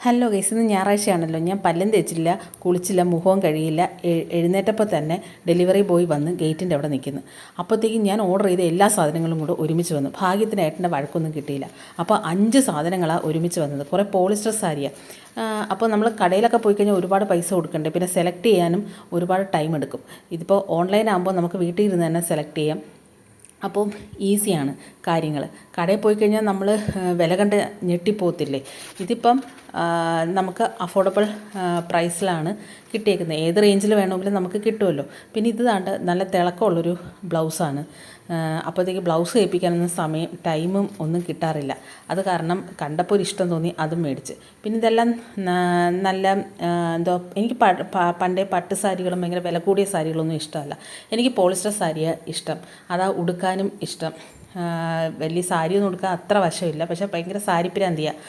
Hello guys, ഇന്ന് ഞായറാഴ്ചയാണല്ലോ. ഞാൻ പല്ലും തേച്ചില്ല, കുളിച്ചില്ല, മുഖവും കഴിയില്ല. എഴുന്നേറ്റപ്പോൾ തന്നെ ഡെലിവറി ബോയ് വന്ന് ഗേറ്റിൻ്റെ അവിടെ നിൽക്കുന്നു. അപ്പോഴത്തേക്കും ഞാൻ ഓർഡർ ചെയ്ത എല്ലാ സാധനങ്ങളും കൂടെ ഒരുമിച്ച് വന്നു. ഭാഗ്യത്തിന് ഏട്ടൻ്റെ വഴക്കൊന്നും കിട്ടിയില്ല. അപ്പോൾ 5 സാധനങ്ങളാണ് ഒരുമിച്ച് വന്നത്. കുറേ പോളിസ്റ്റർ സാരിയാണ്. അപ്പോൾ നമ്മൾ കടയിലൊക്കെ പോയി കഴിഞ്ഞാൽ ഒരുപാട് പൈസ കൊടുക്കണ്ടേ, പിന്നെ സെലക്ട് ചെയ്യാനും ഒരുപാട് ടൈം എടുക്കും. ഇതിപ്പോൾ ഓൺലൈൻ ആകുമ്പോൾ നമുക്ക് വീട്ടിൽ ഇരുന്ന് തന്നെ സെലക്ട് ചെയ്യാം. അപ്പോൾ ഈസിയാണ് കാര്യങ്ങൾ. കടയിൽ പോയി കഴിഞ്ഞാൽ നമ്മൾ വില കണ്ട് ഞെട്ടിപ്പോകത്തില്ലേ. ഇതിപ്പം നമുക്ക് അഫോർഡബിൾ പ്രൈസിലാണ് കിട്ടിയേക്കുന്നത്. ഏത് റേഞ്ചിൽ വേണമെങ്കിലും നമുക്ക് കിട്ടുമല്ലോ. പിന്നെ ഇത് നല്ല തിളക്കമുള്ളൊരു ബ്ലൗസാണ്. അപ്പോഴത്തേക്ക് ബ്ലൗസ് തയ്പ്പിക്കാനൊന്നും ടൈമും ഒന്നും കിട്ടാറില്ല. അത് കാരണം കണ്ടപ്പോൾ ഒരു ഇഷ്ടം തോന്നി, അതും മേടിച്ച്. പിന്നെ ഇതെല്ലാം നല്ല എനിക്ക് പണ്ടേ പട്ട് സാരികളും ഭയങ്കര വില കൂടിയ സാരികളൊന്നും ഇഷ്ടമല്ല. എനിക്ക് പോളിസ്റ്റർ സാരിയാണ് ഇഷ്ടം. അതാ ഉടുക്കാനും ഇഷ്ടം. വലിയ സാരിയൊന്നും ഉടുക്കാൻ അത്ര വശമില്ല, പക്ഷേ ഭയങ്കര സാരിപ്പിരാന്തിയാണ്.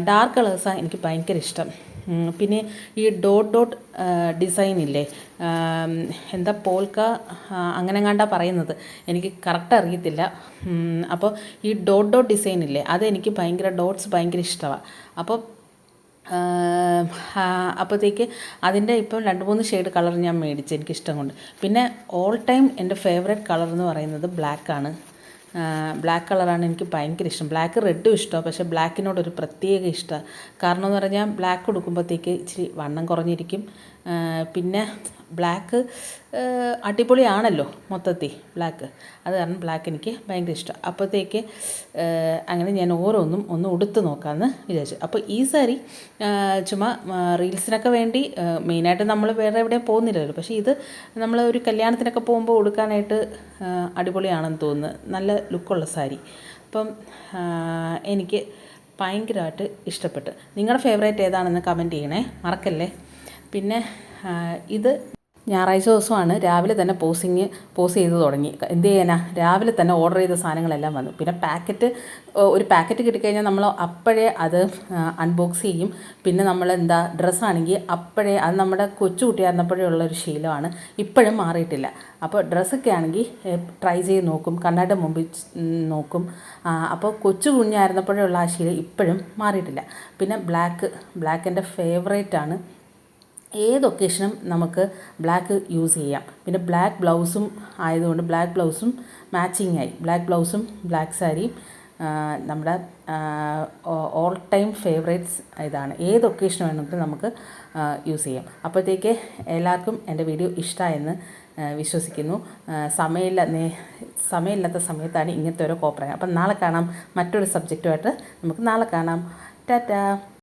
ഡാർക്ക് കളേഴ്സാണ് എനിക്ക് ഭയങ്കര ഇഷ്ടം. പിന്നെ ഈ ഡോട്ട് ഡിസൈൻ ഇല്ലേ, എന്താ പോൾക്ക അങ്ങനെ കണ്ടാ പറയുന്നത്, എനിക്ക് കറക്റ്റ് അറിയത്തില്ല. അപ്പോൾ ഈ ഡോട്ട് ഡിസൈൻ ഇല്ലേ, അതെനിക്ക് ഡോട്ട്സ് ഭയങ്കര ഇഷ്ടമാണ്. അപ്പോൾ അപ്പോഴത്തേക്ക് അതിൻ്റെ ഇപ്പം 2-3 ഷെയ്ഡ് കളർ ഞാൻ മേടിച്ച് എനിക്കിഷ്ടം കൊണ്ട്. പിന്നെ ഓൾ ടൈം എൻ്റെ ഫേവറേറ്റ് കളർ എന്ന് പറയുന്നത് ബ്ലാക്കാണ്. ബ്ലാക്ക് കളറാണ് എനിക്ക് ഭയങ്കര ഇഷ്ടം. ബ്ലാക്ക് റെഡും ഇഷ്ടമാണ്, പക്ഷേ ബ്ലാക്കിനോടൊരു പ്രത്യേക ഇഷ്ടമാണ്. കാരണം എന്ന് പറഞ്ഞാൽ ബ്ലാക്ക് ഉടുക്കുമ്പോഴത്തേക്ക് ഇച്ചിരി വണ്ണം കുറഞ്ഞിരിക്കും. പിന്നെ ബ്ലാക്ക് അടിപൊളിയാണല്ലോ മൊത്തത്തിൽ ബ്ലാക്ക്. അത് കാരണം ബ്ലാക്ക് എനിക്ക് ഭയങ്കര ഇഷ്ടം. അപ്പോഴത്തേക്ക് അങ്ങനെ ഞാൻ ഒന്ന് ഉടുത്ത് നോക്കാമെന്ന് വിചാരിച്ചു. അപ്പോൾ ഈ സാരി ചുമ്മാ റീൽസിനൊക്കെ വേണ്ടി, മെയിനായിട്ട് നമ്മൾ വേറെ എവിടെയും പോകുന്നില്ലല്ലോ, പക്ഷേ ഇത് നമ്മൾ ഒരു കല്യാണത്തിനൊക്കെ പോകുമ്പോൾ ഉടുക്കാനായിട്ട് അടിപൊളിയാണെന്ന് തോന്നുന്നു. നല്ല ലുക്കുള്ള സാരി. അപ്പം എനിക്ക് ഭയങ്കരമായിട്ട് ഇഷ്ടപ്പെട്ടു. നിങ്ങളുടെ ഫേവറേറ്റ് ഏതാണെന്ന് കമൻറ്റ് ചെയ്യണേ, മറക്കല്ലേ. പിന്നെ ഇത് ഞായറാഴ്ച ദിവസമാണ്. രാവിലെ തന്നെ പോസ് ചെയ്ത് തുടങ്ങി. എന്ത് ചെയ്യാനാ, രാവിലെ തന്നെ ഓർഡർ ചെയ്ത സാധനങ്ങളെല്ലാം വന്നു. പിന്നെ ഒരു പാക്കറ്റ് കിട്ടിക്കഴിഞ്ഞാൽ നമ്മൾ അപ്പോഴേ അത് അൺബോക്സ് ചെയ്യും. പിന്നെ നമ്മൾ ഡ്രസ്സാണെങ്കിൽ അപ്പോഴേ, അത് നമ്മുടെ കൊച്ചുകുട്ടിയായിരുന്നപ്പോഴേ ഉള്ളൊരു ശീലമാണ്, ഇപ്പോഴും മാറിയിട്ടില്ല. അപ്പോൾ ഡ്രസ്സൊക്കെ ആണെങ്കിൽ ട്രൈ ചെയ്ത് നോക്കും, കണ്ണാടിയുടെ മുമ്പിൽ നോക്കും. അപ്പോൾ കൊച്ചു കുഞ്ഞായിരുന്നപ്പോഴേ ഉള്ള ആ ശീലം ഇപ്പോഴും മാറിയിട്ടില്ല. പിന്നെ ബ്ലാക്ക് എൻ്റെ ഫേവറേറ്റാണ്. ഏത് ഒക്കേഷനും നമുക്ക് ബ്ലാക്ക് യൂസ് ചെയ്യാം. പിന്നെ ബ്ലാക്ക് ബ്ലൗസും ആയതുകൊണ്ട് ബ്ലാക്ക് ബ്ലൗസും മാച്ചിങ് ആയി. ബ്ലാക്ക് ബ്ലൗസും ബ്ലാക്ക് സാരിയും നമ്മുടെ ഓൾ ടൈം ഫേവറേറ്റ്സ് ഇതാണ്. ഏത് ഒക്കേഷൻ വേണമെങ്കിലും നമുക്ക് യൂസ് ചെയ്യാം. അപ്പോഴത്തേക്ക് എല്ലാവർക്കും എൻ്റെ വീഡിയോ ഇഷ്ടമായെന്ന് വിശ്വസിക്കുന്നു. സമയമില്ലാത്ത സമയത്താണ് ഇങ്ങനത്തെ ഓരോ കോപ്പറ. അപ്പം നാളെ കാണാം. മറ്റൊരു സബ്ജക്റ്റുമായിട്ട് നമുക്ക് നാളെ കാണാം. ടാറ്റാ.